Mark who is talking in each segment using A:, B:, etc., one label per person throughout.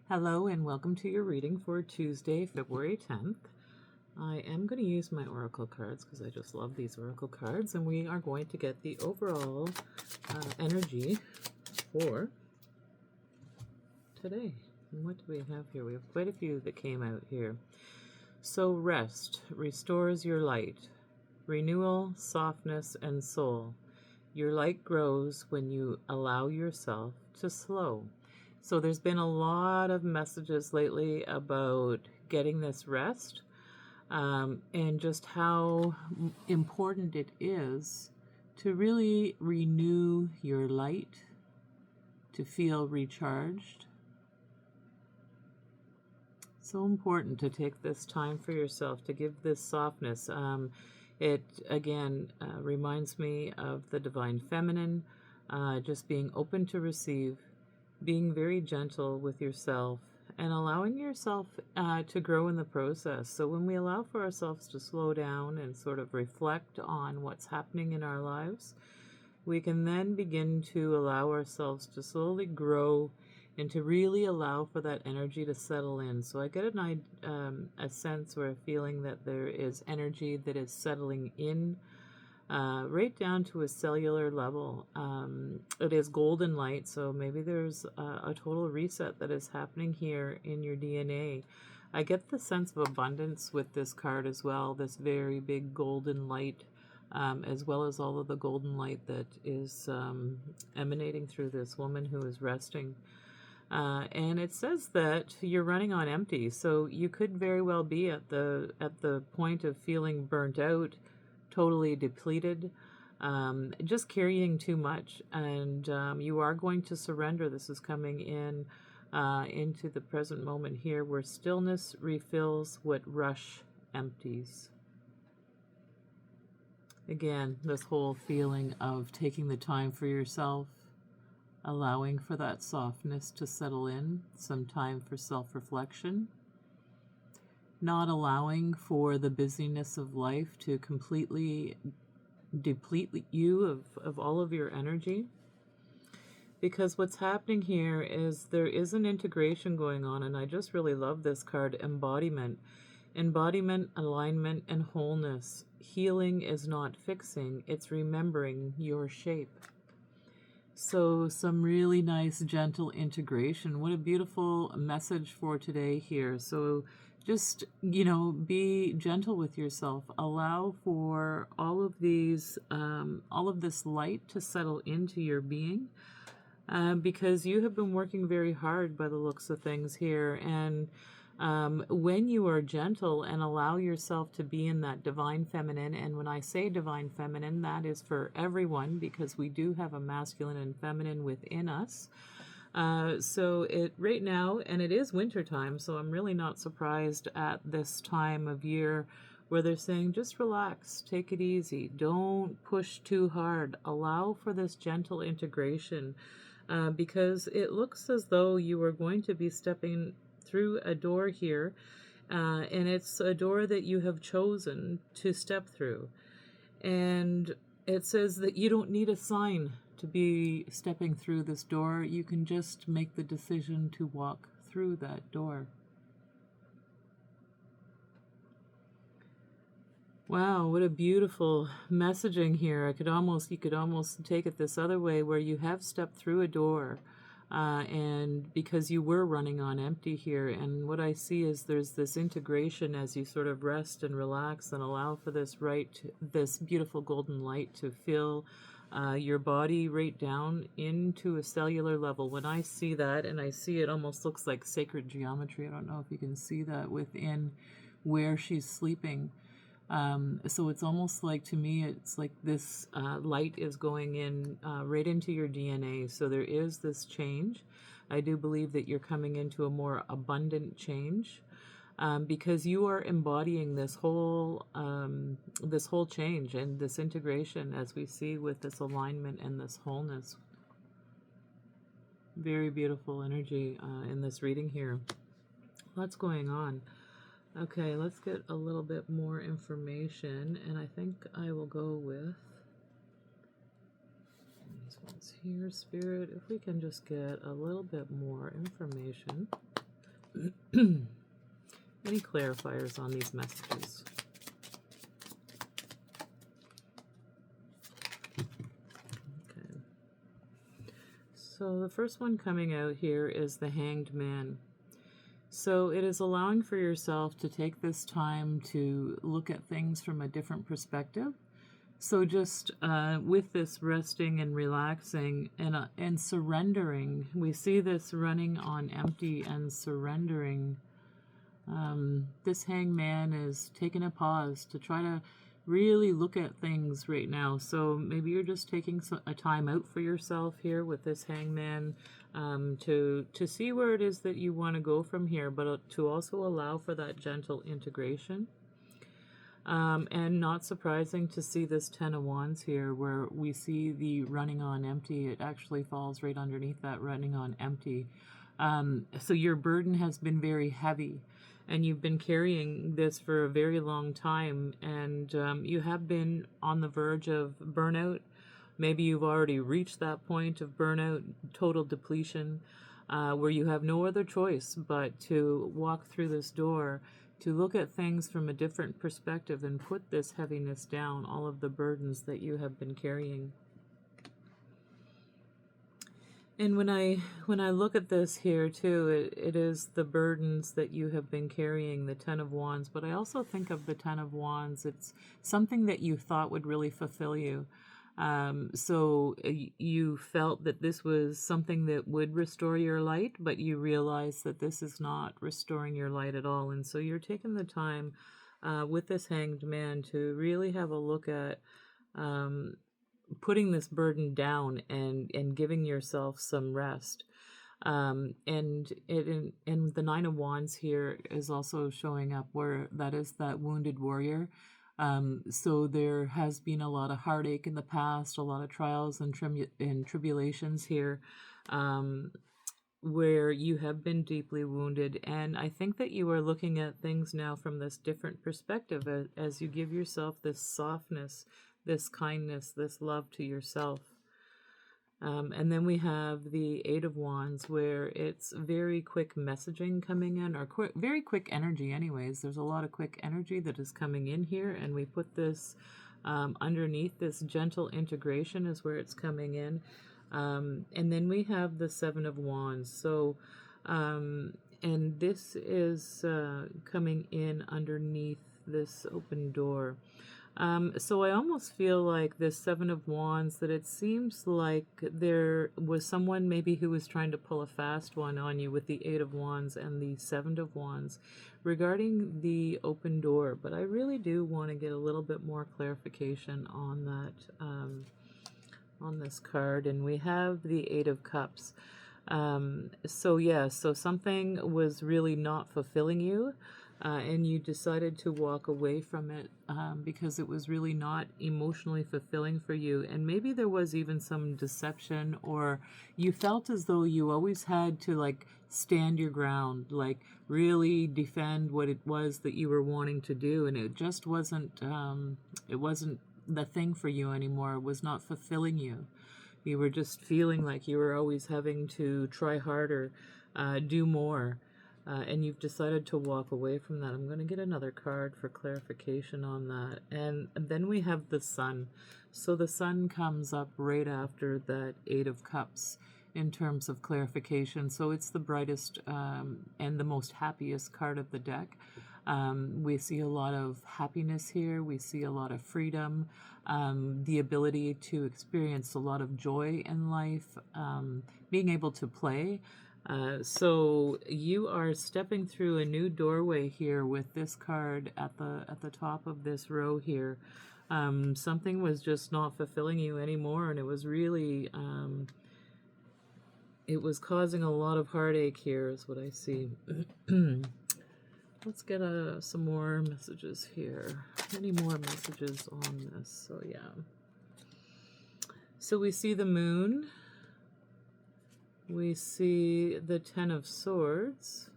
A: Hello and welcome to your reading for Tuesday, February 10th. I am going to use my oracle cards because I just love these oracle cards, and we are going to get the overall energy for today. And what do we have here? We have quite a few that came out here. So rest restores your light, renewal, softness, and soul. Your light grows when you allow yourself to slow. So there's been a lot of messages lately about getting this rest, and just how important it is to really renew your light, to feel recharged. So important to take this time for yourself, to give this softness. It again reminds me of the divine feminine, just being open to receive, being very gentle with yourself, and allowing yourself to grow in the process. So when we allow for ourselves to slow down and sort of reflect on what's happening in our lives, we can then begin to allow ourselves to slowly grow and to really allow for that energy to settle in. So I get a sense or a feeling that there is energy that is settling in, right down to a cellular level. It is golden light, so maybe there's a total reset that is happening here in your DNA. I get the sense of abundance with this card as well, this very big golden light, as well as all of the golden light that is emanating through this woman who is resting. And it says that you're running on empty, so you could very well be at the point of feeling burnt out, totally depleted, just carrying too much, and you are going to surrender. This is coming in into the present moment here, where stillness refills what rush empties. Again, this whole feeling of taking the time for yourself, allowing for that softness to settle in, some time for self-reflection, not allowing for the busyness of life to completely deplete you of all of your energy. Because what's happening here is there is an integration going on, and I just really love this card, embodiment. Embodiment, alignment, and wholeness. Healing is not fixing, it's remembering your shape. So some really nice, gentle integration. What a beautiful message for today here. So just, be gentle with yourself. Allow for all of these, all of this light to settle into your being, because you have been working very hard by the looks of things here. And when you are gentle and allow yourself to be in that divine feminine, and when I say divine feminine, that is for everyone, because we do have a masculine and feminine within us. So it right now, and it is winter time, so I'm really not surprised at this time of year where they're saying just relax, take it easy, don't push too hard, allow for this gentle integration, because it looks as though you are going to be stepping through a door here, and it's a door that you have chosen to step through. And it says that you don't need a sign to be stepping through this door. You can just make the decision to walk through that door. Wow, what a beautiful messaging here. You could almost take it this other way, where you have stepped through a door, and because you were running on empty here. And what I see is there's this integration as you sort of rest and relax and allow for this beautiful golden light to fill your body right down into a cellular level. When I see that, and I see it almost looks like sacred geometry. I don't know if you can see that within where she's sleeping. So it's almost like, to me, it's like this light is going in right into your DNA. So there is this change. I do believe that you're coming into a more abundant change, because you are embodying this whole change and this integration, as we see with this alignment and this wholeness. Very beautiful energy in this reading here. Lots going on. Okay, let's get a little bit more information, and I think I will go with these ones here, Spirit. If we can just get a little bit more information Any clarifiers on these messages? Okay. So the first one coming out here is the Hanged Man. So it is allowing for yourself to take this time to look at things from a different perspective. So just with this resting and relaxing and surrendering, we see this running on empty and surrendering. This hangman is taking a pause to try to really look at things right now. So maybe you're just taking a time out for yourself here with this hangman to see where it is that you want to go from here, but to also allow for that gentle integration. And not surprising to see this Ten of Wands here, where we see the running on empty. It actually falls right underneath that running on empty. So your burden has been very heavy, and you've been carrying this for a very long time, and you have been on the verge of burnout. Maybe you've already reached that point of burnout, total depletion, where you have no other choice but to walk through this door, to look at things from a different perspective and put this heaviness down, all of the burdens that you have been carrying. And when I look at this here too, it is the burdens that you have been carrying, the Ten of Wands, but I also think of the Ten of Wands, it's something that you thought would really fulfill you. So you felt that this was something that would restore your light, but you realize that this is not restoring your light at all. And so you're taking the time with this Hanged Man to really have a look at putting this burden down and giving yourself some rest. And the Nine of Wands here is also showing up, where that is that wounded warrior. So there has been a lot of heartache in the past, a lot of trials and tribulations here, where you have been deeply wounded. And I think that you are looking at things now from this different perspective as you give yourself this softness, this kindness, this love to yourself. And then we have the Eight of Wands, where it's very quick messaging coming in, or very quick energy anyways. There's a lot of quick energy that is coming in here, and we put this underneath this gentle integration is where it's coming in. And then we have the Seven of Wands. So, and this is coming in underneath this open door. So I almost feel like this Seven of Wands, that it seems like there was someone maybe who was trying to pull a fast one on you with the Eight of Wands and the Seven of Wands regarding the open door. But I really do want to get a little bit more clarification on that, on this card. And we have the Eight of Cups. So yeah, so something was really not fulfilling you. And you decided to walk away from it because it was really not emotionally fulfilling for you. And maybe there was even some deception, or you felt as though you always had to like stand your ground, like really defend what it was that you were wanting to do. And it just wasn't, it wasn't the thing for you anymore. It was not fulfilling you. You were just feeling like you were always having to try harder, do more. And you've decided to walk away from that. I'm going to get another card for clarification on that. And then we have the Sun. So the Sun comes up right after that Eight of Cups in terms of clarification. So it's the brightest and the most happiest card of the deck. We see a lot of happiness here. We see a lot of freedom, the ability to experience a lot of joy in life, being able to play. So you are stepping through a new doorway here with this card at the top of this row here. Something was just not fulfilling you anymore, and it was really it was causing a lot of heartache here is what I see. Let's get some more messages here. Any more messages on this? So yeah. So we see the Moon. We see the Ten of Swords.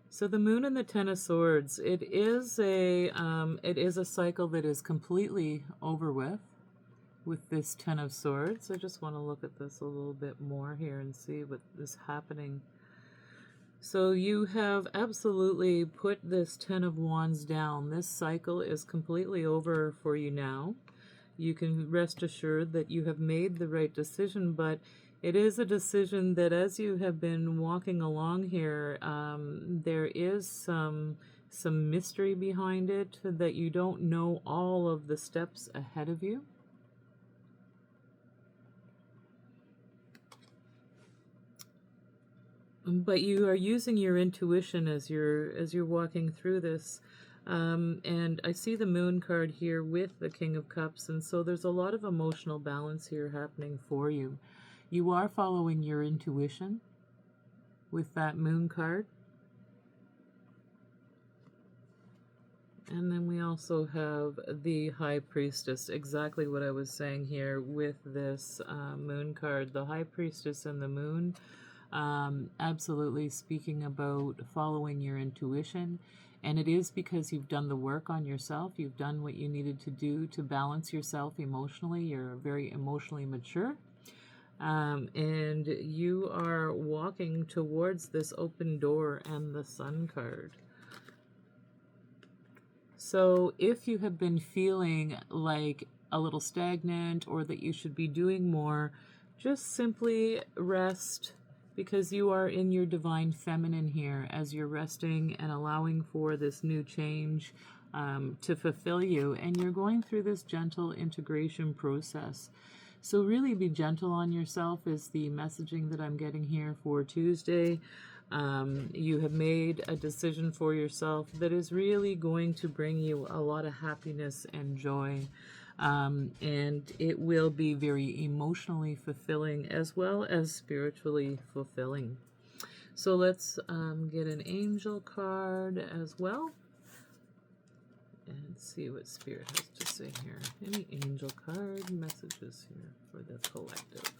A: So the Moon and the Ten of Swords, it is a cycle that is completely over with this Ten of Swords. I just want to look at this a little bit more here and see what is happening. So you have absolutely put this Ten of Wands down. This cycle is completely over for you now. You can rest assured that you have made the right decision, but it is a decision that as you have been walking along here, there is some mystery behind it, that you don't know all of the steps ahead of you. But you are using your intuition as you're walking through this. And I see the Moon card here with the King of Cups, and so there's a lot of emotional balance here happening for you. You are following your intuition with that Moon card. And then we also have the High Priestess, exactly what I was saying here with this Moon card. The High Priestess and the Moon, absolutely speaking about following your intuition. And it is because you've done the work on yourself. You've done what you needed to do to balance yourself emotionally. You're very emotionally mature. And you are walking towards this open door and the Sun card. So if you have been feeling like a little stagnant or that you should be doing more, just simply rest, because you are in your divine feminine here as you're resting and allowing for this new change to fulfill you. And you're going through this gentle integration process. So really be gentle on yourself is the messaging that I'm getting here for Tuesday. You have made a decision for yourself that is really going to bring you a lot of happiness and joy. And it will be very emotionally fulfilling as well as spiritually fulfilling. So let's get an angel card as well and see what Spirit has to say here. Any angel card messages here for the collective.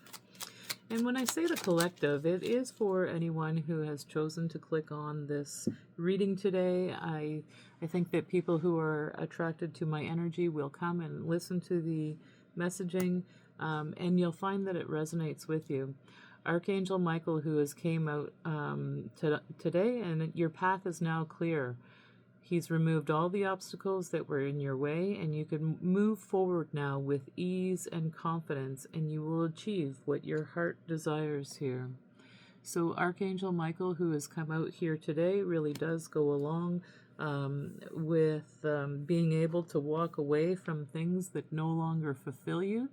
A: And when I say the collective, it is for anyone who has chosen to click on this reading today. I think that people who are attracted to my energy will come and listen to the messaging, and you'll find that it resonates with you. Archangel Michael, who has came out today, and your path is now clear. He's removed all the obstacles that were in your way, and you can move forward now with ease and confidence, and you will achieve what your heart desires here. So Archangel Michael, who has come out here today, really does go along with being able to walk away from things that no longer fulfill you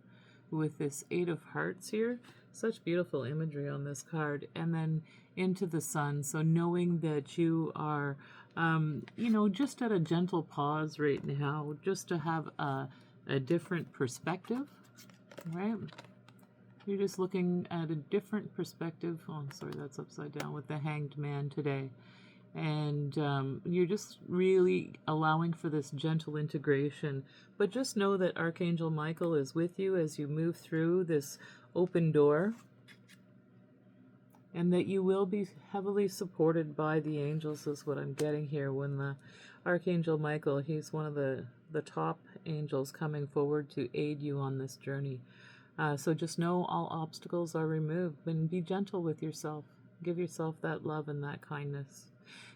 A: with this Eight of Hearts here. Such beautiful imagery on this card. And then into the Sun. So knowing that you are just at a gentle pause right now, just to have a different perspective, right? You're just looking at a different perspective. Oh, sorry, that's upside down with the Hanged Man today. And you're just really allowing for this gentle integration. But just know that Archangel Michael is with you as you move through this open door, and that you will be heavily supported by the angels is what I'm getting here. When the Archangel Michael, he's one of the top angels coming forward to aid you on this journey. So just know all obstacles are removed, and be gentle with yourself. Give yourself that love and that kindness.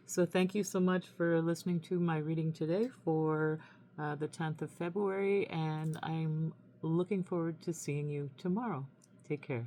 A: So thank you so much for listening to my reading today for the 10th of February, and I'm looking forward to seeing you tomorrow. Take care.